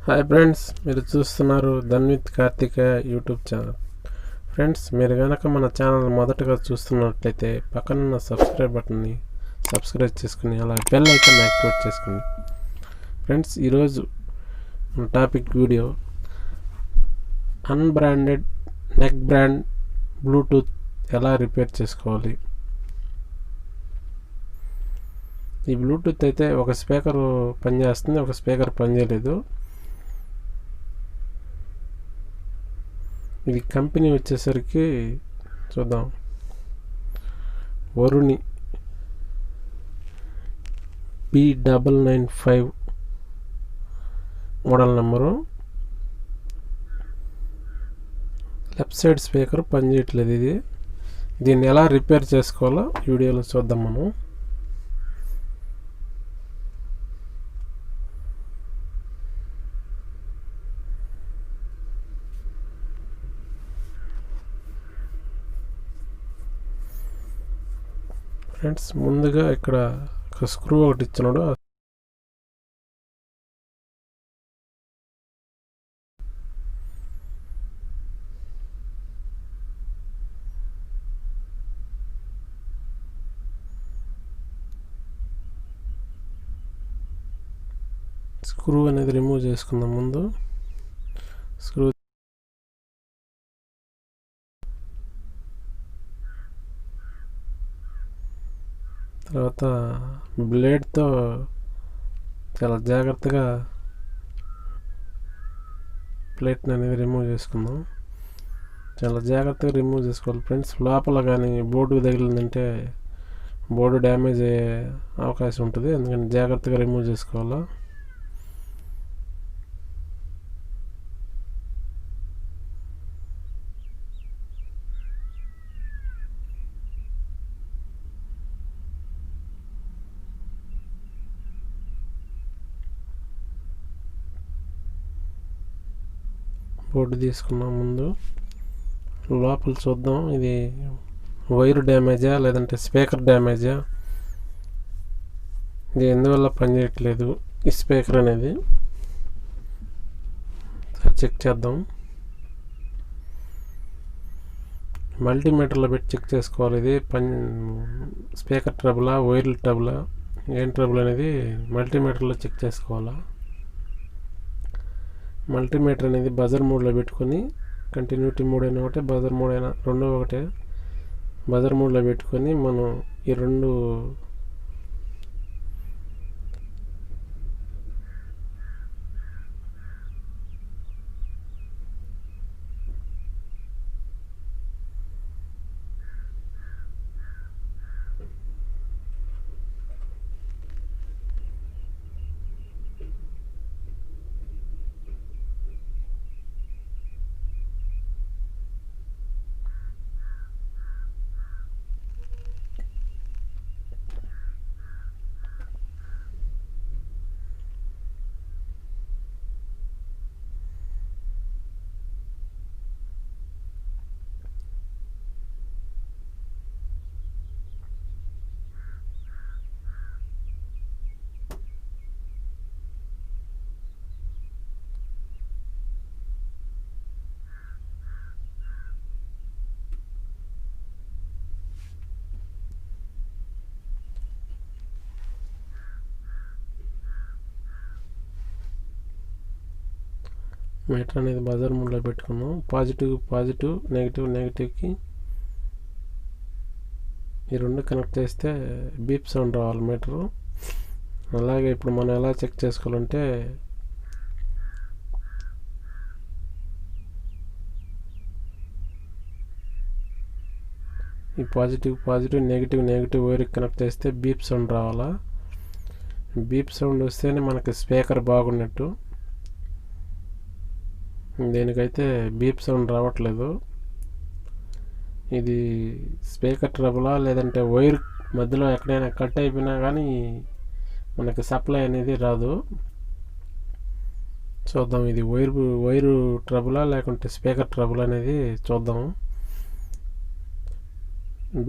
Hi friends, మీరు చూస్తున్నారు dhanvith Karthikeya YouTube channel. Friends, మీరు కనుక మన ఛానల్ మొదటగా చూస్తున్నట్లయితే పక్కనున్న సబ్స్క్రైబ్ బటన్ని సబ్స్క్రైబ్ చేసుకుని అలా బెల్ ఐకాన్ యాక్టివేట్ చేసుకోండి. ఫ్రెండ్స్, ఈరోజు మన topic video unbranded neck band Bluetooth ఎలా రిపేర్ చేసుకోవాలి. ఈ బ్లూటూత్ అయితే ఒక స్పీకర్ పనిచేస్తుంది, ఒక స్పీకర్ పనిచేయలేదు. ఇది కంపెనీ వచ్చేసరికి చూద్దాం, varni b995 model number. Left side speaker పనిచేయట్లేదు. దీన్ని ఎలా రిపేర్ చేసుకోవాలో వీడియోలో చూద్దాం మనం. ఫ్రెండ్స్, ముందుగా ఇక్కడ ఒక స్క్రూ ఒకటి ఇచ్చినాడు. స్క్రూ అనేది రిమూవ్ చేసుకుందాం. ముందు స్క్రూ తర్వాత బ్లేడ్తో చాలా జాగ్రత్తగా ప్లేట్ని అనేది రిమూవ్ చేసుకుందాం. చాలా జాగ్రత్తగా రిమూవ్ చేసుకోవాలి ఫ్రెండ్స్. లోపల కానీ బోర్డు తగిలిందంటే బోర్డు డ్యామేజ్ అయ్యే అవకాశం ఉంటుంది, అందుకని జాగ్రత్తగా రిమూవ్ చేసుకోవాలా. బోర్డు తీసుకున్నాం. ముందు లోపల చూద్దాం, ఇది వైర్ డ్యామేజా లేదంటే స్పీకర్ డ్యామేజా, ఇది ఎందువల్ల పనిచేయట్లేదు ఈ స్పీకర్ అనేది చెక్ చేద్దాం. మల్టీమీటర్లో పెట్టి చెక్ చేసుకోవాలి. ఇది స్పీకర్ ట్రబులా వైర్ల ట్రబులా ఏం ట్రబుల్ అనేది మల్టీమీటర్లో చెక్ చేసుకోవాలా. మల్టీమీటర్ అనేది బజర్ మోడ్లో పెట్టుకొని, కంటిన్యూటీ మోడ్ అయినా ఒకటే, బజర్ మోడ్ అయినా రెండు ఒకటే, బజర్ మోడ్లో పెట్టుకొని మనం ఈ రెండు మీటర్ అనేది బజర్ మోడ్లో పెట్టుకున్నాం. పాజిటివ్ నెగిటివ్కి ఈ రెండు కనెక్ట్ చేస్తే బీప్ సౌండ్ రావాలి మీటరు. అలాగే ఇప్పుడు మనం ఎలా చెక్ చేసుకోవాలంటే, ఈ పాజిటివ్ నెగిటివ్ వైర్కి కనెక్ట్ చేస్తే బీప్ సౌండ్ రావాలా. బీప్ సౌండ్ వస్తేనే మనకి స్పీకర్ బాగున్నట్టు. దీనికైతే బీప్ సౌండ్ రావట్లేదు. ఇది స్పీకర్ ట్రబులా లేదంటే వైర్ మధ్యలో ఎక్కడైనా కట్ అయిపోయినా కానీ మనకి సప్లై అనేది రాదు. చూద్దాం, ఇది వైరు ట్రబులా లేకుంటే స్పీకర్ ట్రబుల్ అనేది చూద్దాం.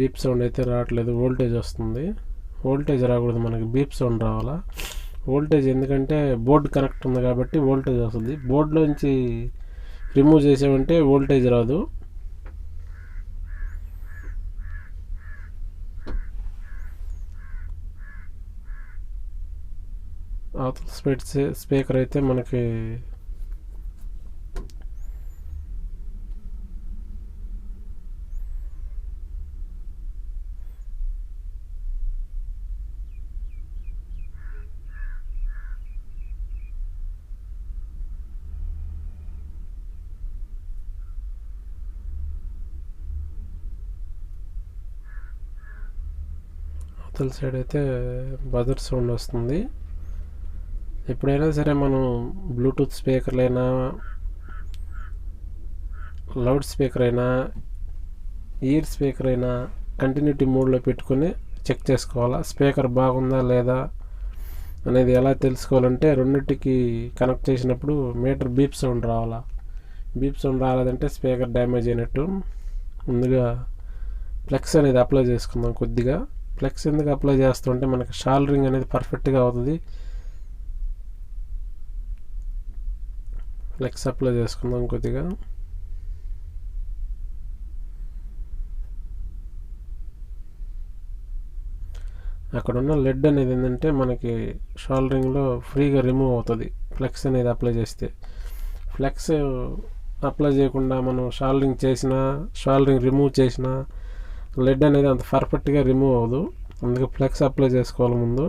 బీప్ సౌండ్ అయితే రావట్లేదు, వోల్టేజ్ వస్తుంది. వోల్టేజ్ రాకూడదు, మనకి బీప్ సౌండ్ రావాలా. వోల్టేజ్ ఎందుకంటే బోర్డు కనెక్ట్ ఉంది కాబట్టి వోల్టేజ్ వస్తుంది. బోర్డులోంచి రిమూవ్ చేసామంటే వోల్టేజ్ రాదు. అవతల స్పీకర్ అయితే మనకి అవతల సైడ్ అయితే బజర్ సౌండ్ వస్తుంది. ఎప్పుడైనా సరే మనం బ్లూటూత్ స్పీకర్లైనా లౌడ్ స్పీకర్ అయినా ఇయర్ స్పీకర్ అయినా కంటిన్యూటీ మోడ్లో పెట్టుకొని చెక్ చేసుకోవాలా. స్పీకర్ బాగుందా లేదా అనేది ఎలా తెలుసుకోవాలంటే రెండింటికి కనెక్ట్ చేసినప్పుడు మీటర్ బీప్ సౌండ్ రావాలా. బీప్ సౌండ్ రాలేదంటే స్పీకర్ డ్యామేజ్ అయినట్టు. ముందుగా ఫ్లెక్స్ అనేది అప్లై చేసుకుందాం. కొద్దిగా ఫ్లెక్స్ ఎందుకు అప్లై చేస్తుంటే మనకి షాల్డరింగ్ అనేది పర్ఫెక్ట్గా అవుతుంది. ఫ్లెక్స్ అప్లై చేసుకుందాం కొద్దిగా. అక్కడ ఉన్న లెడ్ అనేది ఏంటంటే మనకి షోల్డరింగ్లో ఫ్రీగా రిమూవ్ అవుతుంది ఫ్లెక్స్ అనేది అప్లై చేస్తే. ఫ్లెక్స్ అప్లై చేయకుండా మనం షోల్డరింగ్ రిమూవ్ చేసినా లెడ్ అనేది అంత పర్ఫెక్ట్గా రిమూవ్ అవ్వదు. అందుకే ఫ్లెక్స్ అప్లై చేసుకోవాలి ముందు.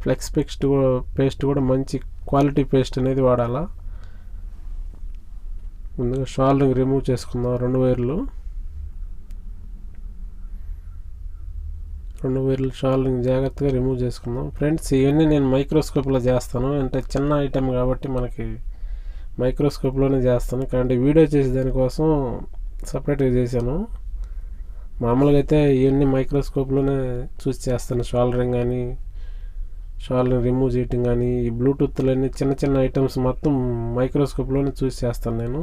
ఫ్లెక్స్ పేస్ట్ కూడా మంచి క్వాలిటీ పేస్ట్ అనేది వాడాలా. ముందుగా షోల్డరింగ్ రిమూవ్ చేసుకుందాం. రెండు వైర్లు షోల్డరింగ్ జాగ్రత్తగా రిమూవ్ చేసుకుందాం. ఫ్రెండ్స్, ఇవన్నీ నేను మైక్రోస్కోప్లో చేస్తాను. అంటే చిన్న ఐటెం కాబట్టి మనకి మైక్రోస్కోప్లోనే చేస్తాను. కానీ వీడియో చేసే దానికోసం సపరేట్గా చేశాను. మామూలుగా అయితే ఇవన్నీ మైక్రోస్కోప్లోనే చూసి చేస్తాను. షోల్డరింగ్ కానీ షోల్డరింగ్ రిమూవ్ చేయటం కానీ ఈ బ్లూటూత్లోని చిన్న చిన్న ఐటమ్స్ మొత్తం మైక్రోస్కోప్లోనే చూసి చేస్తాను నేను.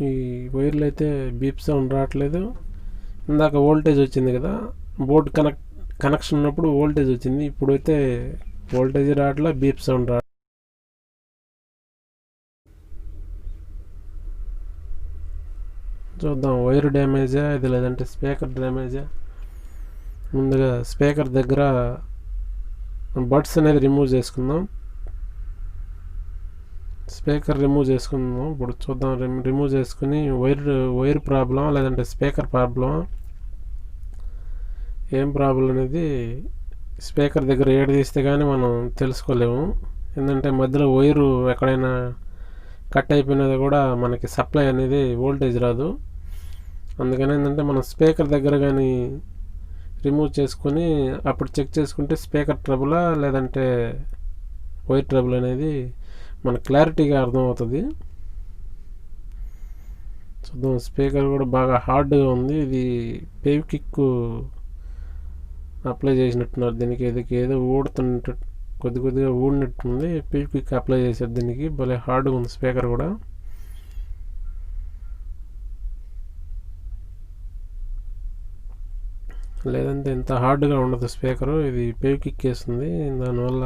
ఈ వైర్లు అయితే బీప్ సౌండ్ రావట్లేదు. ఇందాక వోల్టేజ్ వచ్చింది కదా, బోర్డు కనెక్షన్ ఉన్నప్పుడు వోల్టేజ్ వచ్చింది. ఇప్పుడైతే వోల్టేజ్ రావట్లే, బీప్ సౌండ్ రావట్లేదు. చూద్దాం వైర్ డ్యామేజా ఇది లేదంటే స్పీకర్ డ్యామేజా. ముందుగా స్పీకర్ దగ్గర బడ్స్ అనేది రిమూవ్ చేసుకుందాం. స్పీకర్ రిమూవ్ చేసుకుందాం. ఇప్పుడు చూద్దాం. రిమూవ్ చేసుకుని వైర్ ప్రాబ్లం లేదంటే స్పీకర్ ప్రాబ్లం ఏం ప్రాబ్లం అనేది స్పీకర్ దగ్గర ఏడు తీస్తే కానీ మనం తెలుసుకోలేము. ఎందుకంటే మధ్యలో వైరు ఎక్కడైనా కట్ అయిపోయినది కూడా మనకి సప్లై అనేది వోల్టేజ్ రాదు. అందుకని ఏంటంటే మనం స్పీకర్ దగ్గర కానీ రిమూవ్ చేసుకుని అప్పుడు చెక్ చేసుకుంటే స్పీకర్ ట్రబులా లేదంటే వైర్ ట్రబుల్ అనేది మనకు క్లారిటీగా అర్థమవుతుంది. చూద్దాం. స్పీకర్ కూడా బాగా హార్డ్గా ఉంది. ఇది పేవ్ కిక్ అప్లై చేసినట్టున్నారు దీనికి. ఇది ఏదో ఊడుతున్నట్టు కొద్దిగా ఊడినట్టుంది. పేవ్ కిక్ అప్లై చేశారు దీనికి. భలే హార్డ్గా ఉంది స్పీకర్ కూడా. లేదంటే ఇంత హార్డ్గా ఉండదు స్పీకరు. ఇది పేవ్ కిక్ వేస్తుంది. దానివల్ల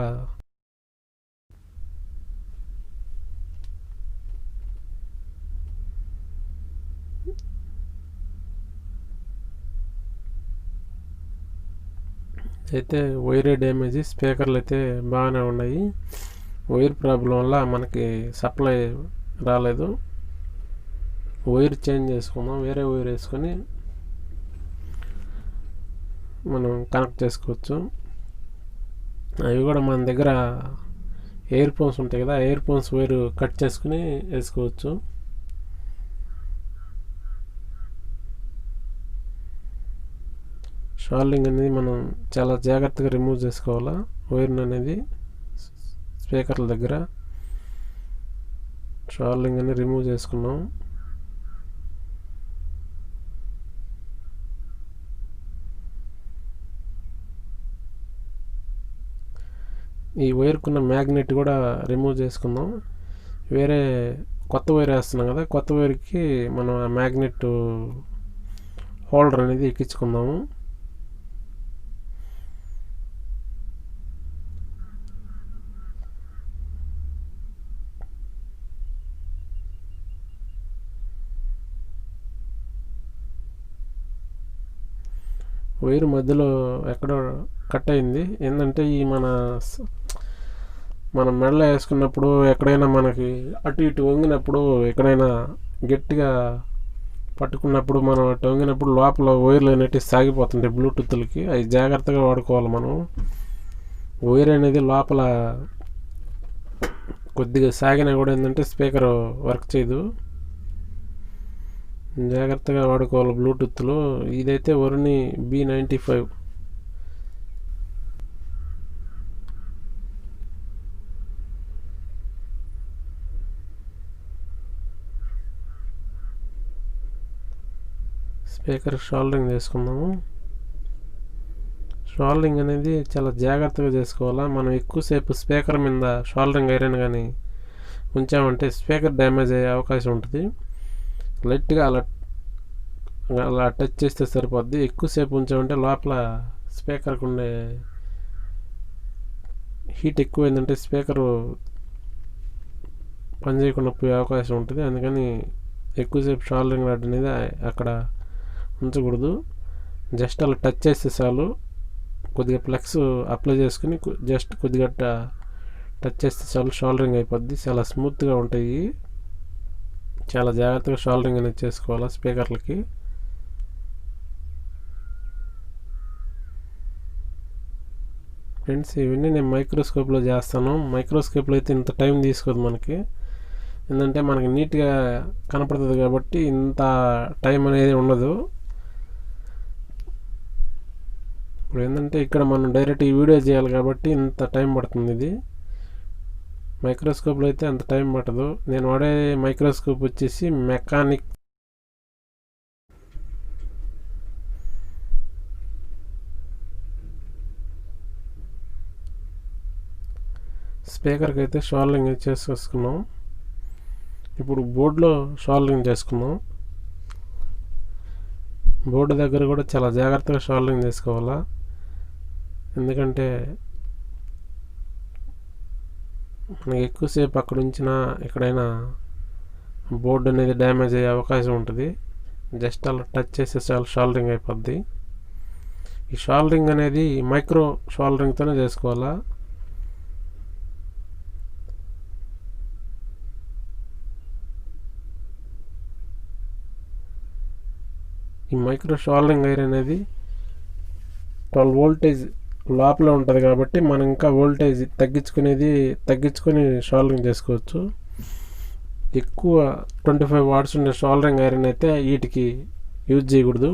అయితే వైరే డ్యామేజ్. స్పీకర్లు అయితే బాగానే ఉన్నాయి. వైర్ ప్రాబ్లం వల్ల మనకి సప్లై రాలేదు. వైర్ చేంజ్ చేసుకుందాం. వేరే వైర్ వేసుకొని మనం కనెక్ట్ చేసుకోవచ్చు. అవి కూడా మన దగ్గర ఎయిర్ ఫోన్స్ ఉంటాయి కదా, ఎయిర్ ఫోన్స్ వైర్ కట్ చేసుకుని వేసుకోవచ్చు. షోల్డరింగ్ అనేది మనం చాలా జాగ్రత్తగా రిమూవ్ చేసుకోవాలా. వైర్ అనేది స్పీకర్ల దగ్గర షోల్డరింగ్ అనేది రిమూవ్ చేసుకున్నాం. ఈ వైర్కున్న మ్యాగ్నెట్ కూడా రిమూవ్ చేసుకుందాం. వేరే కొత్త వైర్ వేస్తున్నాం కదా, కొత్త వైర్కి మనం ఆ మ్యాగ్నెట్ హోల్డర్ అనేది ఎక్కించుకుందాము. వైర్ మధ్యలో ఎక్కడో కట్ అయింది. ఏంటంటే ఈ మనం మెడలో వేసుకున్నప్పుడు ఎక్కడైనా మనకి అటు ఇటు వంగినప్పుడు ఎక్కడైనా గట్టిగా పట్టుకున్నప్పుడు మనం అటు వంగినప్పుడు లోపల వైర్లు అనేవి సాగిపోతుంటాయి బ్లూటూత్లకి. అవి జాగ్రత్తగా వాడుకోవాలి మనం. వైర్ అనేది లోపల కొద్దిగా సాగినా కూడా ఏంటంటే స్పీకర్ వర్క్ చేయదు. జాగ్రత్తగా వాడుకోవాలి బ్లూటూత్లో. ఇదైతే varni b995. స్పీకర్ షోల్డరింగ్ చేసుకుందాము. షోల్డరింగ్ అనేది చాలా జాగ్రత్తగా చేసుకోవాలా. మనం ఎక్కువసేపు స్పీకర్ మీద షోల్డరింగ్ ఐరన్ కానీ ఉంచామంటే స్పీకర్ డ్యామేజ్ అయ్యే అవకాశం ఉంటుంది. లైట్గా అలా టచ్ చేస్తే సరిపోద్ది. ఎక్కువసేపు ఉంచామంటే లోపల స్పీకర్కి ఉండే హీట్ ఎక్కువైందంటే స్పీకరు పనిచేయకుండా పోయే అవకాశం ఉంటుంది. అందుకని ఎక్కువసేపు షోల్డరింగ్ రాడ్ అనేది అక్కడ ఉంచకూడదు. జస్ట్ అలా టచ్ చేస్తే చాలు. కొద్దిగా ఫ్లెక్స్ అప్లై చేసుకుని జస్ట్ కొద్దిగా టచ్ చేస్తే చాలు, షోల్డరింగ్ అయిపోద్ది. చాలా స్మూత్గా ఉంటాయి. చాలా జాగ్రత్తగా షోల్డరింగ్ అనేది చేసుకోవాలి స్పీకర్లకి. ఫ్రెండ్స్, ఇవన్నీ నేను మైక్రోస్కోప్లో చేస్తాను. మైక్రోస్కోప్లో అయితే ఇంత టైం తీసుకోదు మనకి. ఏంటంటే మనకి నీట్గా కనపడుతుంది కాబట్టి ఇంత టైం అనేది ఉండదు. ఇప్పుడు ఏంటంటే ఇక్కడ మనం డైరెక్ట్ ఈ వీడియో చేయాలి కాబట్టి ఇంత టైం పడుతుంది. ఇది మైక్రోస్కోప్లో అయితే అంత టైం పట్టదు. నేను వాడే మైక్రోస్కోప్ వచ్చేసి మెకానిక్ స్పీకర్కి అయితే షోల్డరింగ్ చేసుకున్నాం. ఇప్పుడు బోర్డులో షోల్డరింగ్ చేసుకుందాం. బోర్డు దగ్గర కూడా చాలా జాగ్రత్తగా షోల్డరింగ్ చేసుకోవాలా. ఎందుకంటే మనకి ఎక్కువసేపు అక్కడ ఉంచినా ఎక్కడైనా బోర్డు అనేది డ్యామేజ్ అయ్యే అవకాశం ఉంటుంది. జస్ట్ అలా టచ్ చేస్తే చాలా షోల్డరింగ్ అయిపోద్ది. ఈ షోల్డరింగ్ అనేది మైక్రో షోల్డరింగ్తోనే చేసుకోవాలా. ఈ మైక్రో షోల్డరింగ్ ఐరన్ అనేది 12 వోల్టేజ్ లోపల ఉంటుంది కాబట్టి మనం ఇంకా వోల్టేజ్ తగ్గించుకొని షోల్డరింగ్ చేసుకోవచ్చు. ఎక్కువ 25 వాట్స్ ఉండే షోల్డరింగ్ ఐరన్ అయితే వీటికి యూజ్ చేయకూడదు.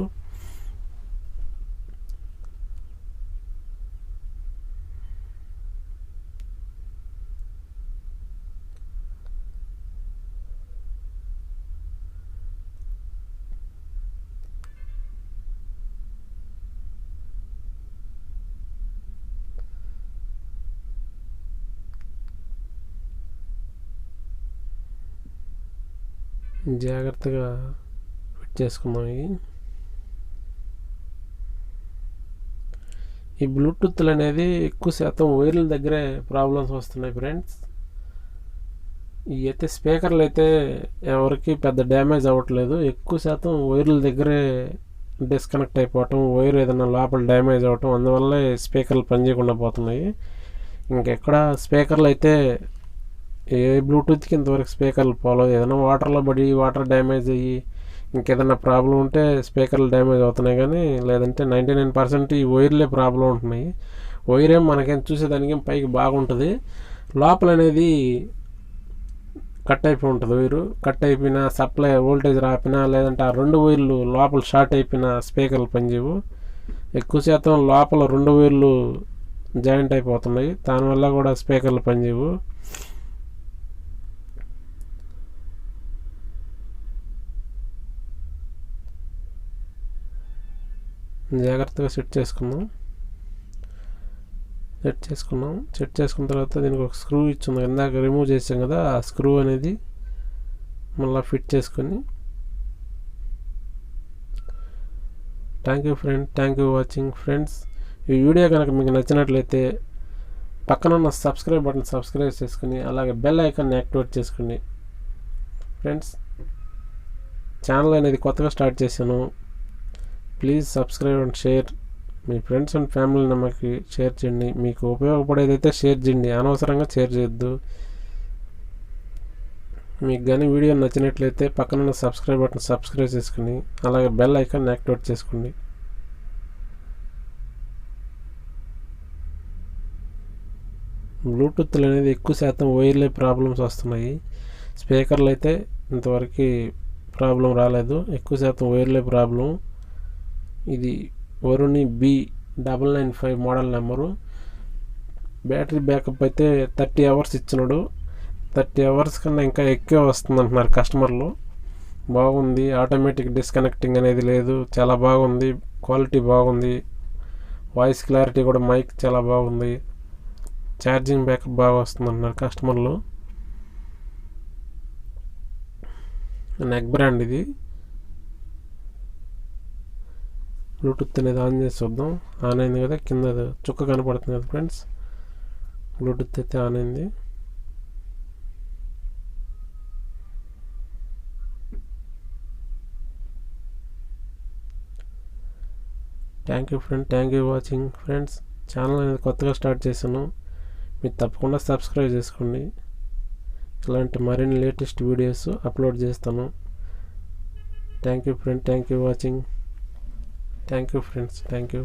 జాగ్రత్తగా ఫిట్ చేసుకుందాం. ఈ బ్లూటూత్లు అనేది ఎక్కువ శాతం వైర్ల దగ్గరే ప్రాబ్లమ్స్ వస్తున్నాయి ఫ్రెండ్స్. ఈ అయితే స్పీకర్లు అయితే ఎవరికి పెద్ద డ్యామేజ్ అవ్వట్లేదు. ఎక్కువ శాతం వైర్ల దగ్గరే డిస్కనెక్ట్ అయిపోవటం, వైర్ ఏదైనా లోపల డ్యామేజ్ అవ్వటం, అందువల్లే స్పీకర్లు పనిచేయకుండా పోతున్నాయి. ఇంకెక్కడ స్పీకర్లు అయితే ఏ బ్లూటూత్కి ఇంతవరకు స్పీకర్లు పోలేదు. ఏదైనా వాటర్లో పడి వాటర్ డ్యామేజ్ అయ్యి ఇంకేదైనా ప్రాబ్లం ఉంటే స్పీకర్లు డ్యామేజ్ అవుతున్నాయి, కానీ లేదంటే 99% ఈ వైర్లే ప్రాబ్లం ఉంటున్నాయి. వైర్ ఏం మనకేం చూసేదానికి పైకి బాగుంటుంది, లోపల అనేది కట్ అయిపోయి ఉంటుంది. వైరు కట్ అయిపోయినా, సప్లై వోల్టేజ్ రాపినా, లేదంటే ఆ 2 వైర్లు లోపల షార్ట్ అయిపోయినా స్పీకర్లు పనిచేయవు. ఎక్కువ శాతం లోపల 2 వైర్లు జాయింట్ అయిపోతున్నాయి, దానివల్ల కూడా స్పీకర్లు పనిచేయవు. జాగ్రత్తగా సెట్ చేసుకుందాం. సెట్ చేసుకున్నాం. సెట్ చేసుకున్న తర్వాత దీనికి ఒక స్క్రూ ఇచ్చింది, ఇందాక రిమూవ్ చేసాం కదా, ఆ స్క్రూ అనేది మళ్ళీ ఫిట్ చేసుకొని. Thank you friend, thank you watching friends. ఈ వీడియో కనుక మీకు నచ్చినట్లయితే పక్కన ఉన్న సబ్స్క్రైబ్ బటన్ సబ్స్క్రైబ్ చేసుకుని అలాగే బెల్ ఐకాన్ని యాక్టివేట్ చేసుకోండి ఫ్రెండ్స్. ఛానల్ అనేది కొత్తగా స్టార్ట్ చేశాను. Please subscribe and share. మీ ఫ్రెండ్స్ అండ్ ఫ్యామిలీ మెంబర్కి షేర్ చేయండి. మీకు ఉపయోగపడేదైతే షేర్ చేయండి, అనవసరంగా షేర్ చేయొద్దు. మీకు కానీ వీడియో నచ్చినట్లయితే పక్కన ఉన్న సబ్స్క్రైబ్ బటన్ సబ్స్క్రైబ్ చేసుకుని అలాగే బెల్ ఐకాన్ యాక్టివేట్ చేసుకోండి. బ్లూటూత్లు అనేది ఎక్కువ శాతం వైర్లే ప్రాబ్లమ్స్ వస్తున్నాయి. స్పీకర్లు అయితే ఇంతవరకు ప్రాబ్లం రాలేదు, ఎక్కువ శాతం వైర్లే ప్రాబ్లం. ఇది varni b995 model number. Battery backup అయితే 30 అవర్స్ ఇచ్చినాడు. 30 అవర్స్ కన్నా ఇంకా ఎక్కువ వస్తుంది అంటున్నారు కస్టమర్లు. బాగుంది, ఆటోమేటిక్ డిస్కనెక్టింగ్ అనేది లేదు, చాలా బాగుంది. క్వాలిటీ బాగుంది, వాయిస్ క్లారిటీ కూడా మైక్ చాలా బాగుంది, ఛార్జింగ్ బ్యాకప్ బాగా వస్తుంది అంటున్నారు కస్టమర్లు. నెక్ బ్రాండ్ ఇది. బ్లూటూత్ అనేది ఆన్ చేసి చూద్దాం. ఆన్ అయింది కదా, కింద చుక్క కనపడుతుంది కదా ఫ్రెండ్స్. బ్లూటూత్ అయితే ఆన్ అయింది. Thank you friend, thank you watching friends. Channel అనేది కొత్తగా స్టార్ట్ చేశాను, మీరు తప్పకుండా సబ్స్క్రైబ్ చేసుకోండి. ఇలాంటి మరిన్ని లేటెస్ట్ వీడియోస్ అప్లోడ్ చేస్తాను. Thank you friend, thank you watching. Thank you friends, thank you.